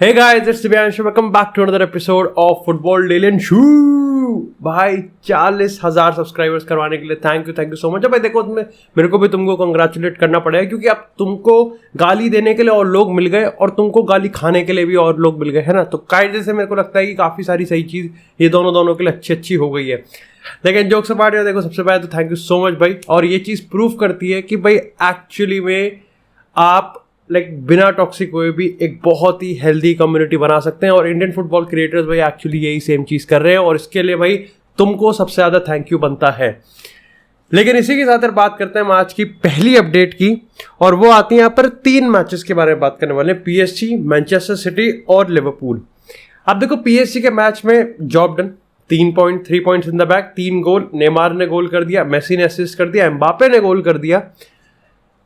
Hey guys, it's Divyansh. Welcome back to another episode of Football Daily and Shoo. भाई 40,000 subscribers करवाने के लिए thank you so much. भाई देखो मेरे को भी तुमको कंग्रेचुलेट करना पड़ेगा क्योंकि अब तुमको गाली देने के लिए और लोग मिल गए और तुमको गाली खाने के लिए भी और लोग मिल गए, है ना। तो कायदे से मेरे को लगता है कि काफ़ी सारी सही चीज़ ये दोनों के लिए अच्छी हो गई है। लेकिन जोक्स अपार्ट है, देखो सबसे पहले तो थैंक यू सो मच भाई। और ये चीज़ प्रूव करती है कि भाई एक्चुअली में आप बिना टॉक्सिक हुए भी एक बहुत ही हेल्दी कम्युनिटी बना सकते हैं। और इंडियन फुटबॉल क्रिएटर्स भाई एक्चुअली यही सेम चीज़ कर रहे हैं और इसके लिए भाई तुमको सबसे ज़्यादा थैंक यू बनता है। लेकिन इसी के साथ बात करते हैं हम आज की पहली अपडेट की, और वो आती है यहाँ पर 3 मैचेस के बारे में बात करने वाले हैं, पीएसजी, मैनचेस्टर सिटी और लिवरपूल। अब देखो पीएसजी के मैच में job done, 3 points in the back, 3 goal, Neymar ने गोल कर दिया, मेसी ने असिस्ट कर दिया, एम्बापे ने गोल कर दिया,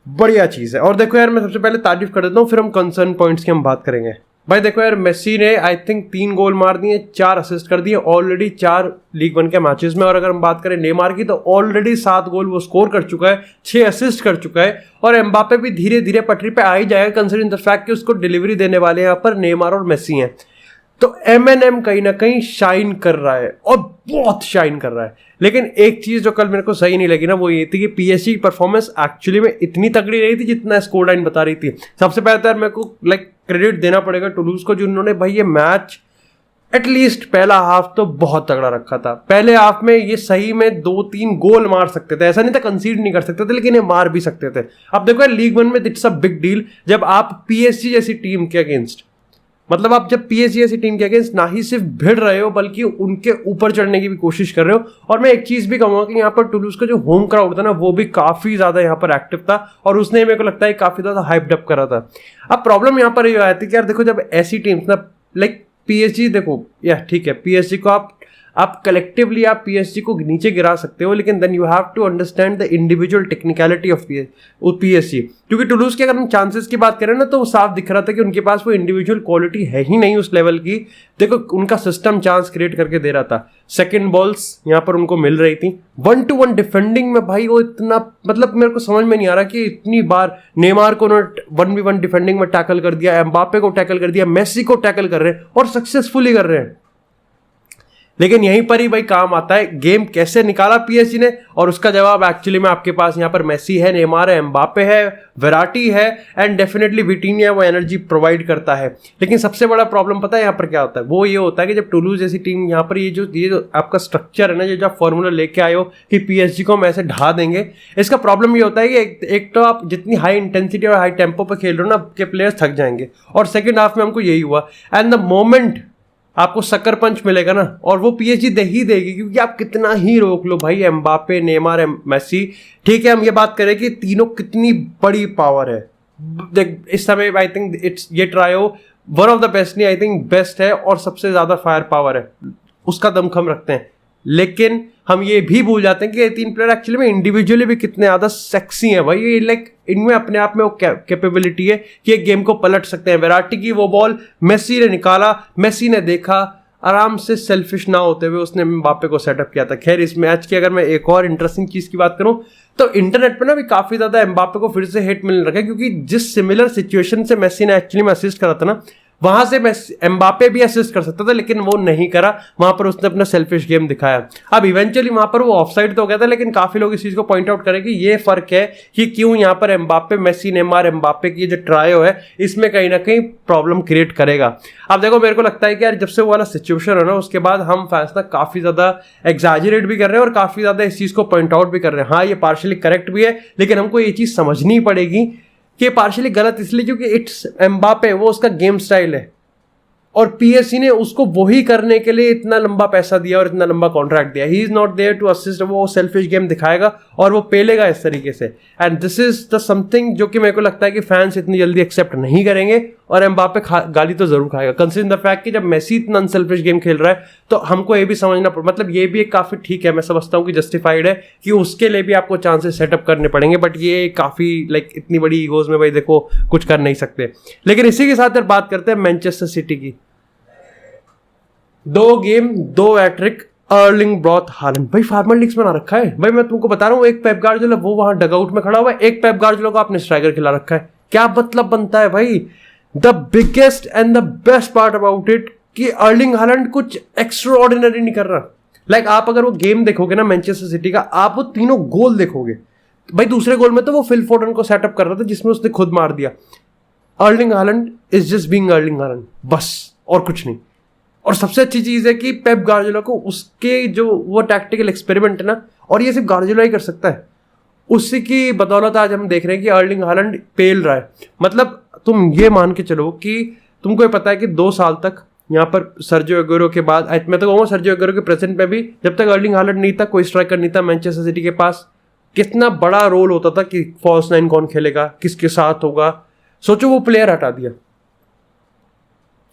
बढ़िया चीज़ है। और देखो यार मैं सबसे पहले तारीफ कर देता हूँ, फिर हम कंसर्न पॉइंट्स की हम बात करेंगे। भाई देखो यार मेसी ने आई थिंक 3 गोल मार दिए, 4 असिस्ट कर दिए ऑलरेडी 4 लीग 1 के मैचेस में। और अगर हम बात करें नेमार की तो ऑलरेडी 7 गोल वो स्कोर कर चुका है, 6 असिस्ट कर चुका है। और एम्बापे भी धीरे धीरे पटरी पे आ ही जाएगा कंसिडरिंग द फैक्ट कि उसको डिलीवरी देने वाले यहाँ पर नेमार और मेसी हैं। तो एमएनएम कहीं ना कहीं शाइन कर रहा है और बहुत शाइन कर रहा है। लेकिन एक चीज जो कल मेरे को सही नहीं लगी ना, वो ये थी कि पीएसजी की परफॉर्मेंस एक्चुअली में इतनी तगड़ी रही थी जितना स्कोर लाइन बता रही थी। सबसे पहले तो यार मेरे को क्रेडिट देना पड़ेगा टुलूज को, जिन्होंने भाई ये मैच एटलीस्ट पहला हाफ तो बहुत तगड़ा रखा था। पहले हाफ में ये सही में 2-3 गोल मार सकते थे, ऐसा नहीं था कंसीड नहीं कर सकते थे, लेकिन ये मार भी सकते थे। अब देखो यार लीग 1 में इट्स अ बिग डील जब आप पीएसजी जैसी टीम के अगेंस्ट, मतलब आप जब पीएसजी ऐसी टीम के अगेंस्ट ना ही सिर्फ भिड़ रहे हो बल्कि उनके ऊपर चढ़ने की भी कोशिश कर रहे हो। और मैं एक चीज भी कहूंगा कि यहाँ पर टुलूज का जो होम क्राउड था ना वो भी काफी ज्यादा यहाँ पर एक्टिव था और उसने मेरे को लगता है काफी ज्यादा हाइप्ड अप करा था। अब प्रॉब्लम यहाँ पर ये आती है कि यार देखो जब ऐसी टीम्स ना पीएसजी, देखो यार ठीक है पीएसजी को आप कलेक्टिवली आप पीएसजी को नीचे गिरा सकते हो, लेकिन then you have to understand the individual technicality of PSG. क्योंकि टुलूज के अगर हम चांसेस की बात करें ना तो साफ दिख रहा था कि उनके पास वो इंडिविजुअल क्वालिटी है ही नहीं उस लेवल की। देखो उनका सिस्टम चांस क्रिएट करके दे रहा था, सेकंड बॉल्स यहाँ पर उनको मिल रही थी, 1-to-1 डिफेंडिंग में भाई वो इतना, मतलब मेरे को समझ में नहीं आ रहा कि इतनी बार नेमार को 1v1 डिफेंडिंग में टैकल कर दिया, एम्बापे को टैकल कर दिया, मेसी को टैकल कर रहे हैं और सक्सेसफुली कर रहे हैं। लेकिन यहीं पर ही भाई काम आता है गेम कैसे निकाला पीएसजी ने, और उसका जवाब एक्चुअली में आपके पास यहाँ पर मेसी है, नेमार है, एम्बापे है, वेराटी है एंड डेफिनेटली विटीनिया वो एनर्जी प्रोवाइड करता है। लेकिन सबसे बड़ा प्रॉब्लम पता है यहाँ पर क्या होता है, वो ये होता है कि जब टुलूज जैसी टीम यहाँ पर ये जो आपका स्ट्रक्चर है ना, ये जो आप फॉर्मूला लेके आए हो कि पीएसजी को हम ऐसे ढा देंगे, इसका प्रॉब्लम ये होता है कि एक तो आप जितनी हाई इंटेंसिटी और हाई टेम्पो पर खेल रहे हो ना आपके प्लेयर्स थक जाएंगे। और सेकेंड हाफ में हमको यही हुआ एंड द मोमेंट आपको शक्कर पंच मिलेगा ना, और वो पीएसजी दे ही देगी क्योंकि आप कितना ही रोक लो भाई एम्बापे, नेमार, मेसी, ठीक है हम ये बात करें कि तीनों कितनी बड़ी पावर है। देख इस समय आई थिंक ये trio one of the best नहीं, आई थिंक बेस्ट है और सबसे ज्यादा फायर पावर है, उसका दमखम रखते हैं। लेकिन हम ये भी भूल जाते हैं कि ये 3 प्लेयर एक्चुअली में इंडिविजुअली भी कितने ज्यादा सेक्सी हैं भाई। ये इनमें अपने आप में वो कैपेबिलिटी है कि एक गेम को पलट सकते हैं। वेराटी की वो बॉल मेसी ने निकाला, मेसी ने देखा, आराम से सेल्फिश ना होते हुए उसने एम्बापे को सेटअप किया था। खैर इस मैच की अगर मैं एक और इंटरेस्टिंग चीज की बात करूं तो इंटरनेट पे ना भी काफी ज्यादा एम्बापे को फिर से हिट मिलने लगा, क्योंकि जिस सिमिलर सिचुएशन से मेसी ने एक्चुअली में असिस्ट करा था ना, वहां से एम्बापे भी असिस्ट कर सकता था लेकिन वो नहीं करा, वहां पर उसने अपना सेल्फिश गेम दिखाया। अब इवेंचुअली वहां पर वो ऑफसाइड तो हो गया था, लेकिन काफी लोग इस चीज को पॉइंट आउट करें कि ये फर्क है कि क्यों यहाँ पर एम्बापे, मेसी, नेमार, एम्बापे की जो ट्रायो है इसमें कहीं ना कहीं प्रॉब्लम क्रिएट करेगा। अब देखो मेरे को लगता है कि यार जब से वो वाला सिचुएशन है ना उसके बाद हम फैंस ना काफी ज्यादा एग्जैजरेट भी कर रहे हैं और काफी ज्यादा इस चीज को पॉइंट आउट भी कर रहे हैं। हाँ ये पार्शियली करेक्ट भी है, लेकिन हमको ये चीज समझनी पड़ेगी कि पार्शियली गलत इसलिए क्योंकि इट्स एम्बापे, वो उसका गेम स्टाइल है और पीएसजी ने उसको वही करने के लिए इतना लंबा पैसा दिया और इतना लंबा कॉन्ट्रैक्ट दिया। He is not there to assist, वो सेल्फिश गेम दिखाएगा और वो पेलेगा इस तरीके से। And this is the something जो कि मेरे को लगता है कि फैंस इतनी जल्दी एक्सेप्ट नहीं करेंगे और एम्बापे गाली तो जरूर खाएगा, कंसीडरिंग द फैक्ट कि जब मेसी इतना अनसेल्फिश गेम खेल रहा है तो हमको ये भी समझना मतलब ये भी एक काफी ठीक है, मैं समझता हूँ कि जस्टिफाइड है कि उसके लिए भी आपको चांसेस सेटअप करने पड़ेंगे, बट ये काफी इतनी बड़ी ईगोज में भाई देखो कुछ कर नहीं सकते। लेकिन इसी के साथ बात करते हैं मैनचेस्टर सिटी की। 2 game 2 hat trick, Erling Braut Haaland भाई फार्मर लीग्स बना रखा है भाई। मैं तुमको बता रहा हूँ, एक पेप गार्डियोला वो वहां डगआउट में खड़ा हुआ है, एक पेप गार्डियोला को आपने स्ट्राइकर खिला रखा है। क्या मतलब बनता है भाई। The biggest and the best part about it कि अर्लिंग हालैंड कुछ एक्स्ट्रा ऑर्डिनरी नहीं कर रहा। लाइक आप अगर वो गेम देखोगे ना मैनचेस्टर सिटी का, आप वो तीनों गोल देखोगे, भाई दूसरे गोल में तो वो फिल फोर्डन को सेटअप कर रहा था जिसमें उसने खुद मार दिया। Erling Haaland is just being Erling Haaland, बस और कुछ नहीं। और सबसे अच्छी चीज है कि पेप गार्डियोला को उसके जो वो टैक्टिकल एक्सपेरिमेंट है ना, और ये सिर्फ गार्डियोला ही कर सकता है, उसी की बदौलत आज हम देख रहे हैं कि अर्लिंग हालैंड पेल रहा है। मतलब तुम ये मान के चलो कि तुमको ये पता है कि 2 साल तक यहाँ पर सर्जियो एग्यूरो के बाद, मैं तो कहूँगा सर्जियो एग्यूरो के प्रेजेंट में भी, जब तक अर्लिंग हालैंड नहीं था, कोई स्ट्राइकर नहीं था मैनचेस्टर सिटी के पास, कितना बड़ा रोल होता था कि फॉल्स 9 कौन खेलेगा, किसके साथ होगा। सोचो वो प्लेयर हटा दिया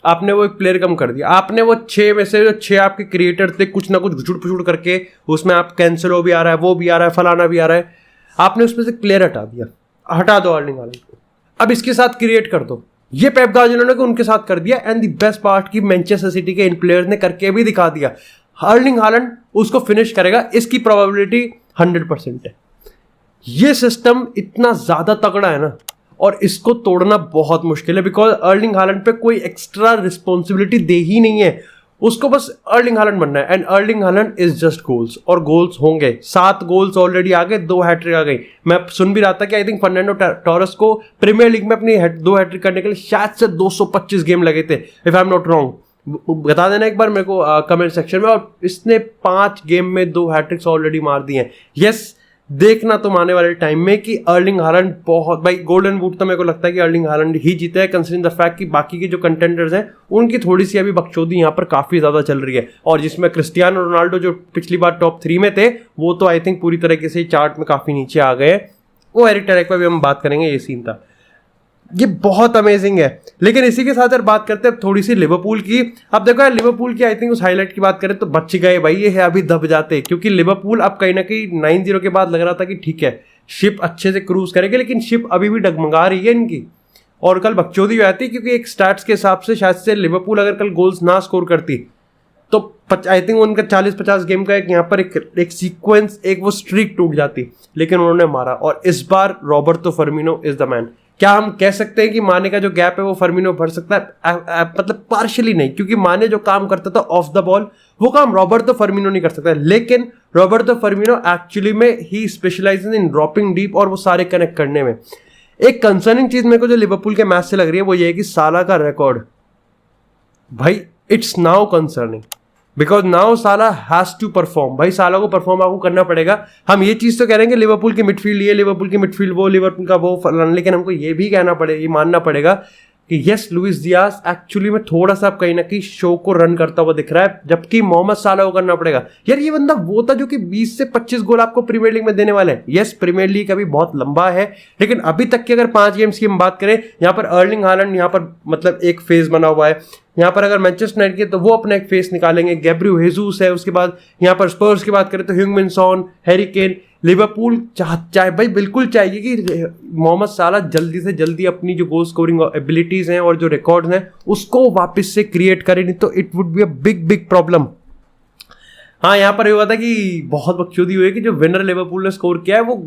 आपने, वो एक प्लेयर कम कर दिया आपने। वो 6 में से जो 6 आपके क्रिएटर थे, कुछ ना कुछ घुचुड़ पुचुड़ करके, उसमें आप कैंसेलो भी आ रहा है, वो भी आ रहा है, फलाना भी आ रहा है, आपने उसमें से प्लेयर हटा दिया। हटा दो अर्लिंग हालैंड को, अब इसके साथ क्रिएट कर दो। ये पेप गार्डियोला ने उनके साथ कर दिया। एंड द बेस्ट पार्ट की मैनचेस्टर सिटी के इन प्लेयर्स ने करके भी दिखा दिया। अर्लिंग हालैंड उसको फिनिश करेगा, इसकी प्रोबेबिलिटी 100% है। ये सिस्टम इतना ज्यादा तगड़ा है ना, और इसको तोड़ना बहुत मुश्किल है, बिकॉज अर्लिंग हालैंड पे कोई एक्स्ट्रा रिस्पॉन्सिबिलिटी दे ही नहीं है, उसको बस अर्लिंग हालैंड बनना है। And Erling Haaland is just goals, और गोल्स होंगे। 7 गोल्स ऑलरेडी आ गए, 2 हैट्रिक आ गई। मैं सुन भी रहा था कि आई थिंक फर्नांडो टोरेस को प्रीमियर लीग में अपनी 2 हैट्रिक करने के लिए शायद से 225 गेम लगे थे, if I am not wrong. बता देना एक बार मेरे को कमेंट सेक्शन में। और इसने 5 गेम में 2 हैट्रिक्स ऑलरेडी मार दिए हैं। यस, देखना तुम आने वाले टाइम में कि अर्लिंग हालैंड बहुत, भाई गोल्डन बूट तो मेरे को लगता है कि अर्लिंग हालैंड ही जीता है, कंसीडरिंग द फैक्ट कि बाकी के जो कंटेंडर्स हैं उनकी थोड़ी सी अभी बकचोदी यहाँ पर काफी ज्यादा चल रही है। और जिसमें क्रिस्टियानो रोनाल्डो जो पिछली बार टॉप 3 में थे, वो तो आई थिंक पूरी तरीके से चार्ट में काफी नीचे आ गए हैं। वो एरिक टेन हैग पर भी हम बात करेंगे, ये सीन था। ये बहुत अमेजिंग है। लेकिन इसी के साथ यार बात करते हैं थोड़ी सी लिवरपूल की। अब देखो यार, लिवरपूल की आई थिंक उस हाईलाइट की बात करें तो बच गए भाई, ये है अभी दब जाते, क्योंकि लिवरपूल अब कहीं ना कहीं 9-0 के बाद लग रहा था कि ठीक है शिप अच्छे से क्रूज करेगी, लेकिन शिप अभी भी डगमगा रही है इनकी। और कल बकचोदी हुई आती, क्योंकि एक स्टैट्स के हिसाब से शायद से लिवरपूल अगर कल गोल्स ना स्कोर करती तो आई थिंक उनका 40-50 गेम का एक यहाँ पर एक सीक्वेंस, एक वो स्ट्रीक टूट जाती, लेकिन उन्होंने मारा। और इस बार Roberto Firmino is the man. क्या हम कह सकते हैं कि माने का जो गैप है वो फर्मिनो भर सकता है? मतलब पार्शियली नहीं, क्योंकि माने जो काम करता था ऑफ द बॉल, वो काम रॉबर्टो फर्मिनो नहीं कर सकता। लेकिन रॉबर्टो फर्मिनो एक्चुअली में ही स्पेशलाइजेस इन ड्रॉपिंग डीप और वो सारे कनेक्ट करने में। एक कंसर्निंग चीज मेरे को जो लिवरपूल के मैच से लग रही है वो ये है कि साला का रिकॉर्ड, भाई it's now concerning, because now साला हैज टू परफॉर्म। भाई साला को परफॉर्म आपको करना पड़ेगा। हम ये चीज तो कह रहे हैं कि लिवरपूल की मिडफील्ड ये, लिवरपूल की मिडफील्ड वो, लिवरपूल का वो फलाना, लेकिन हमको ये भी कहना पड़ेगा, ये मानना पड़ेगा कि यस, लुइस डियाज एक्चुअली में थोड़ा सा कहीं ना कहीं शो को रन करता हुआ दिख रहा है, जबकि मोहम्मद साला को करना पड़ेगा। यार ये बंदा वो था जो कि 20 से 25 गोल आपको प्रीमियर लीग में देने वाले हैं। यस, प्रीमियर लीग अभी बहुत लंबा है, लेकिन अभी तक की अगर 5 गेम्स की हम बात करें, यहाँ पर अर्लिंग हालैंड यहाँ पर मतलब एक फेज बना हुआ है। यहाँ पर अगर मैनचेस्टर यूनाइटेड की तो वो अपना एक फेस निकालेंगे, गैब्रियल हेजूस है। उसके बाद यहाँ पर स्पर्स की बात करें तो ह्यूंग मिन सॉन, हैरी केन। लिवरपूल चाहे भाई बिल्कुल चाहिए कि मोहम्मद साला जल्दी से जल्दी अपनी जो गोल स्कोरिंग एबिलिटीज हैं और जो रिकॉर्ड्स हैं उसको वापस से क्रिएट करें, नहीं तो it would be a big problem. हाँ, यहाँ पर ये हुआ था कि बहुत बकचोदी हुई कि जो विनर लिवरपूल ने स्कोर किया है वो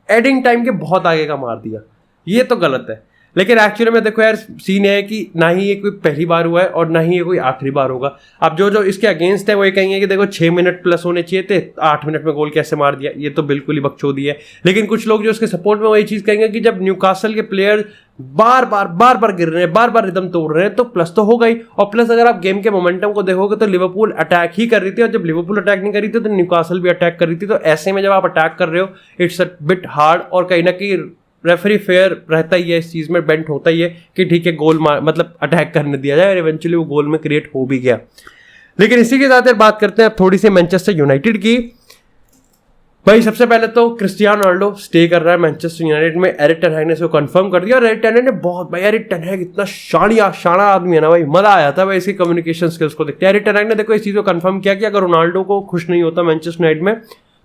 एडिंग टाइम के बहुत आगे का मार दिया, ये तो गलत है। लेकिन एक्चुअली में देखो यार, सीन है कि ना ही ये कोई पहली बार हुआ है और ना ही ये कोई आखिरी बार होगा। अब जो इसके अगेंस्ट है वो ये कहेंगे कि देखो 6 मिनट प्लस होने चाहिए थे, 8 मिनट में गोल कैसे मार दिया, ये तो बिल्कुल ही बकचोदी है। लेकिन कुछ लोग जो उसके सपोर्ट में वही चीज कहेंगे कि जब न्यूकासल के प्लेयर बार बार गिर रहे हैं, बार बार रिदम तोड़ रहे हैं, तो प्लस तो हो गई। और प्लस अगर आप गेम के मोमेंटम को देखोगे तो लिवरपूल अटैक ही कर रही थी, और जब लिवरपूल अटैक नहीं कर रही थी तो न्यूकासल भी अटैक कर रही थी। तो ऐसे में जब आप अटैक कर रहे हो, इट्स अ बिट हार्ड, और कहीं ना कहीं रेफरी फेयर रहता ही है इस चीज में, बेंट होता ही है कि ठीक है गोल मतलब अटैक करने दिया जाए, और इवेंचुअली वो गोल में क्रिएट हो भी गया। लेकिन इसी के साथ बात करते हैं थोड़ी सी मैनचेस्टर यूनाइटेड की। भाई सबसे पहले तो क्रिस्टियानो रोनाल्डो स्टे कर रहा है मैनचेस्टर यूनाइटेड में, एरिक टेन हैग ने इसको कंफर्म कर दिया। और एरिक टेन हैग ने बहुत, भाई एरिक टेन हैग इतना शाना आदमी है ना भाई, मजा आया था भाई इसकी कम्युनिकेशन स्किल्स को देखते। एरिक टेन हैग ने देखो इस चीज को कंफर्म किया कि अगर रोनाल्डो को खुश नहीं होता मैनचेस्टर यूनाइटेड में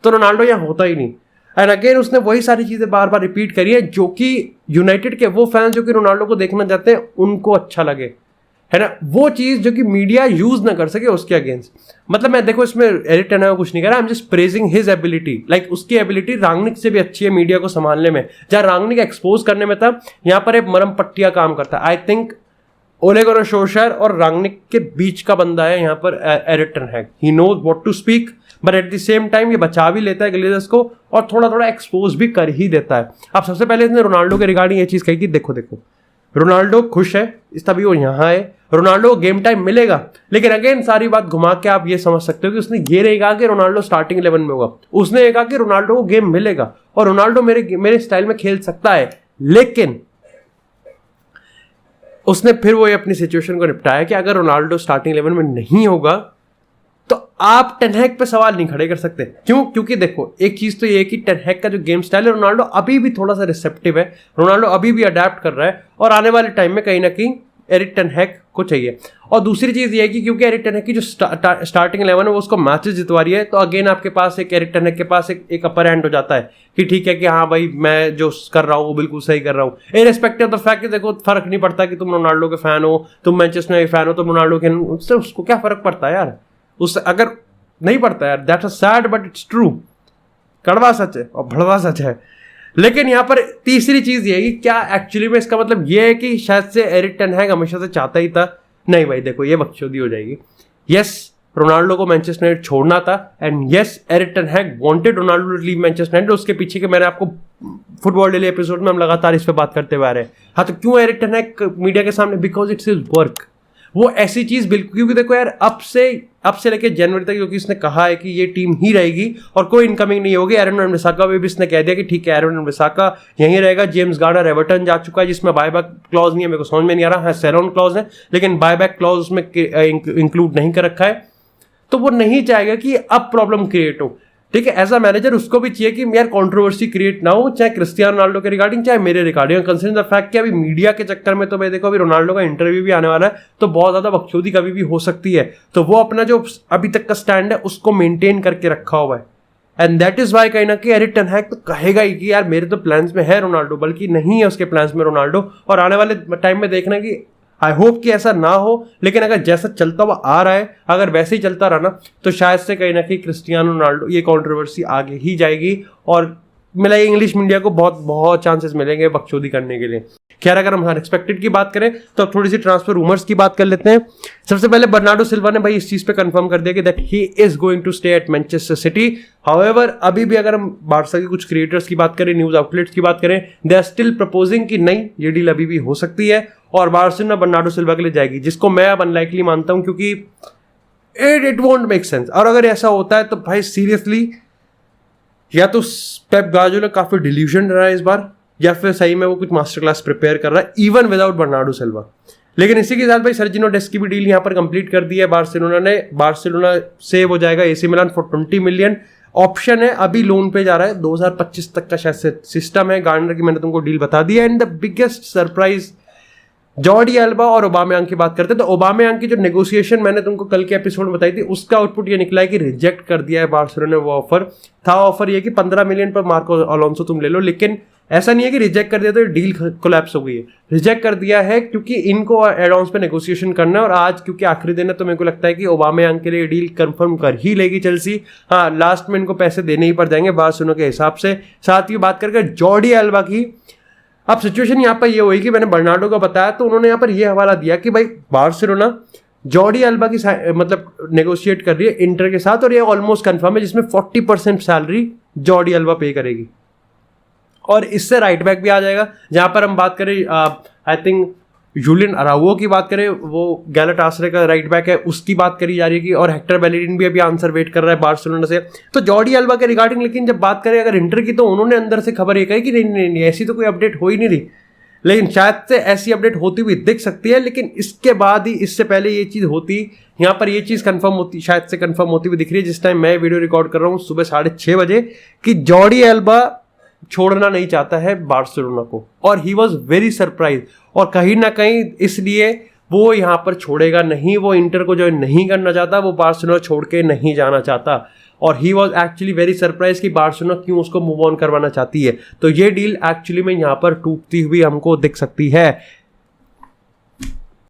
तो रोनाल्डो यहाँ होता ही नहीं। एंड अगेन उसने वही सारी चीजें बार बार रिपीट करी है जो कि यूनाइटेड के वो फैंस जो कि रोनाल्डो को देखना चाहते हैं उनको अच्छा लगे, है ना, वो चीज जो कि मीडिया यूज ना कर सके उसके अगेंस्ट। मतलब मैं देखो इसमें एरिक टेन हैग कुछ नहीं कर रहा, I am just praising his ability. Like उसकी एबिलिटी रांगनिक से भी अच्छी है मीडिया को संभालने में। जहां रांगनिक एक्सपोज करने में था, यहाँ पर एक मरम पट्टिया काम करता है। आई थिंक ओले गुनार सोल्शायर और रांगनिक के बीच का बंदा है यहाँ पर Erik ten Hag. He knows what to speak, but at the same time ये बचा भी लेता है ग्लेजर्स को और थोड़ा थोड़ा एक्सपोज भी कर ही देता है। अब सबसे पहले इसने रोनाल्डो के रिगार्डिंग ये चीज़ कही कि देखो रोनाल्डो खुश है इस तभी वो यहाँ है, रोनाल्डो को गेम टाइम मिलेगा, लेकिन अगेन सारी बात घुमा के आप ये समझ सकते हो कि उसने ये नहीं कहा कि रोनाल्डो स्टार्टिंग 11 में होगा, उसने ये कहा कि रोनाल्डो को गेम मिलेगा और रोनाल्डो मेरे स्टाइल में खेल सकता है। लेकिन उसने फिर वो अपनी सिचुएशन को निपटाया कि अगर रोनाल्डो स्टार्टिंग 11 में नहीं होगा तो आप टेन हैग पे सवाल नहीं खड़े कर सकते। क्यों? क्योंकि देखो एक चीज तो ये है कि टेन हैग का जो गेम स्टाइल है, रोनाल्डो अभी भी थोड़ा सा रिसेप्टिव है, रोनाल्डो अभी भी अडेप्ट कर रहा है और आने वाले टाइम में कहीं ना कहीं एरिक टेन हैग को चाहिए। और दूसरी चीज ये है कि क्योंकि एरिक टेन हैग की जो स्टार्टिंग 11 है वो उसको मैचेस जितवा रही है, तो अगेन आपके पास एक एरिक टेन हैग के पास एक अपर हैंड हो जाता है कि ठीक है कि हाँ भाई मैं जो कर रहा हूँ वो बिल्कुल सही कर रहा हूँ, इररिस्पेक्टिव ऑफ द फैक्ट कि देखो फर्क नहीं पड़ता कि तुम रोनाल्डो के फैन हो, तुम मैनचेस्टर के फैन हो, तुम रोनाल्डो के, उससे उसको क्या फर्क पड़ता है यार, उससे अगर नहीं पड़ता यार, that's a sad but it's true, कड़वा सच है और भड़वा सच है। लेकिन यहाँ पर तीसरी चीज ये है कि क्या एक्चुअली में इसका मतलब ये है कि शायद से एरिक टेन हैग हमेशा से चाहता ही था? नहीं भाई देखो ये बकचोदी हो जाएगी। यस रोनाल्डो को मैनचेस्टर यूनाइटेड छोड़ना था and yes Erik ten Hag wanted Ronaldo to leave Manchester United. उसके पीछे के मैंने आपको फुटबॉल डेली एपिसोड में हम लगातार इस पे बात करते हुए आ रहे हैं। हाँ तो क्यों एरिक टेन हैग मीडिया के सामने? Because it's his work. वो ऐसी चीज बिल्कुल, क्योंकि देखो यार अब से लेके जनवरी तक क्योंकि इसने कहा है कि ये टीम ही रहेगी और कोई इनकमिंग नहीं होगी। एरन वन-बिसाका भी इसने कह दिया कि ठीक है एरन वन-बिसाका यहीं रहेगा। जेम्स गार्डनर एवर्टन जा चुका है जिसमें बायबैक क्लॉज नहीं है, मेरे को समझ में नहीं आ रहा। हाँ सेरोन क्लॉज है लेकिन बायबैक क्लॉज उसमें इंक्लूड नहीं कर रखा है, तो वो नहीं चाहेगा कि अब प्रॉब्लम क्रिएट हो। ठीक है, एज अ मैनेजर उसको भी चाहिए कि यार कंट्रोवर्सी क्रिएट ना हो, चाहे क्रिस्टियानो रोनाल्डो के रिगार्डिंग चाहे मेरे रिगार्डिंग। कंसिडर द फैक्ट कि अभी मीडिया के चक्कर में तो मैं देखो अभी रोनाल्डो का इंटरव्यू भी आने वाला है, तो बहुत ज्यादा बकचोदी कभी भी हो सकती है। तो वो अपना जो अभी तक का स्टैंड है उसको मेंटेन करके रखा हुआ है एंड दैट इज वाई कहीं ना कहीं एरिक टेन हैग तो कहेगा ही कि यार मेरे तो प्लान्स में है रोनाल्डो, बल्कि नहीं है उसके प्लान्स में रोनाल्डो। और आने वाले टाइम में देखना कि आई होप कि ऐसा ना हो, लेकिन अगर जैसा चलता हुआ आ रहा है अगर वैसे ही चलता रहा ना तो शायद से कहीं ना कहीं क्रिस्टियानो रोनाल्डो ये कंट्रोवर्सी आगे ही जाएगी और मिला इंग्लिश मीडिया को बहुत बहुत चांसेस मिलेंगे बकचोदी करने के लिए। खैर अगर हम अनएक्सपेक्टेड की बात करें तो अब थोड़ी सी ट्रांसफर रूमर्स की बात कर लेते हैं। सबसे पहले बर्नार्डो सिल्वा ने भाई इस चीज पे कंफर्म कर दिया कि that he is going to stay at Manchester City. However अभी भी अगर हम बार्सा के कुछ क्रिएटर्स की बात करें, न्यूज आउटलेट्स की बात करें, दे आर स्टिल प्रपोजिंग कि नहीं ये डील अभी भी हो सकती है और बार्सिलोना बर्नार्डो सिल्वा के लिए जाएगी, जिसको मैं अब अनलाइकली मानता हूं क्योंकि इट वोंट मेक सेंस। और अगर ऐसा होता है तो भाई सीरियसली या तो पेप गार्डियोला काफी डिल्यूजन रहा है इस बार, या फिर सही में वो कुछ मास्टर क्लास प्रिपेयर कर रहा है इवन विदाउट बर्नार्डो सिल्वा। लेकिन इसी के साथ भाई सर्जिनो डेस्ट की भी डील यहाँ पर कंप्लीट कर दी है बार्सिलोना ने। बार्सिलोना से वो जाएगा AC Milan for 20 million. Option है, अभी लोन पे जा रहा है, 2025 तक का शायद सिस्टम है। गार्डनर की मैंने तुमको डील बता दी है। And the biggest surprise Jordi alba और ओबामेयांग की बात करते हैं तो ओबामेयांग की जो नेगोशिएशन मैंने तुमको कल के एपिसोड में बताई थी उसका आउटपुट ये निकला है कि रिजेक्ट कर दिया है बार्सिलोना ने वो ऑफर। था ऑफर ये कि 15 मिलियन पर मार्को अलोंसो तुम ले लो, लेकिन ऐसा नहीं है कि रिजेक्ट कर दिया तो डील कोलैप्स हो गई है। रिजेक्ट कर दिया है क्योंकि इनको एडवांस पे नेगोशिएशन करना है और आज क्योंकि आखिरी दिन है तो मेरे को लगता है कि ओबामेयांग के लिए डील कंफर्म कर ही लेगी चेल्सी। हाँ लास्ट में इनको पैसे देने ही पड़ जाएंगे बार्सिलोना के हिसाब से। साथ ही बात करके जॉर्डी अल्बा की, अब सिचुएशन यहाँ पर ये हुई कि मैंने बर्नार्डो को बताया तो उन्होंने यहाँ पर ये हवाला दिया कि भाई बार्सिलोना जॉर्डी अल्बा की मतलब नेगोशिएट कर रही है इंटर के साथ और ये ऑलमोस्ट कंफर्म है, जिसमें 40% सैलरी जॉर्डी अल्बा पे करेगी और इससे राइट बैक भी आ जाएगा। जहां पर हम बात करें आई थिंक जूलियन अराउओ की बात करें, वो गैलाटासराय का राइट बैक है, उसकी बात करी जा रही है और हेक्टर बेलेरिन भी अभी आंसर वेट कर रहा है बार्सिलोना से। तो जॉर्डी अल्बा के रिगार्डिंग लेकिन जब बात करें अगर इंटर की तो उन्होंने अंदर से खबर ये कही कि नहीं ऐसी तो कोई अपडेट हो ही नहीं रही, लेकिन शायद से ऐसी अपडेट होती हुई दिख सकती है। लेकिन इसके बाद ही, इससे पहले ये चीज़ होती, यहाँ पर ये चीज़ कंफर्म होती, शायद से कंफर्म होती हुई दिख रही है जिस टाइम मैं वीडियो रिकॉर्ड कर रहा हूँ सुबह 6:30 बजे, कि जॉर्डी अल्बा छोड़ना नहीं चाहता है बार्सिलोना को और ही वॉज वेरी सरप्राइज। और कहीं ना कहीं इसलिए वो यहाँ पर छोड़ेगा नहीं, वो इंटर को ज्वाइन नहीं करना चाहता, वो बार्सिलोना छोड़ के नहीं जाना चाहता और he was actually very surprise कि बार्सिलोना क्यों उसको मूव ऑन करवाना चाहती है। तो ये डील एक्चुअली में यहाँ पर टूटती हुई हमको दिख सकती है।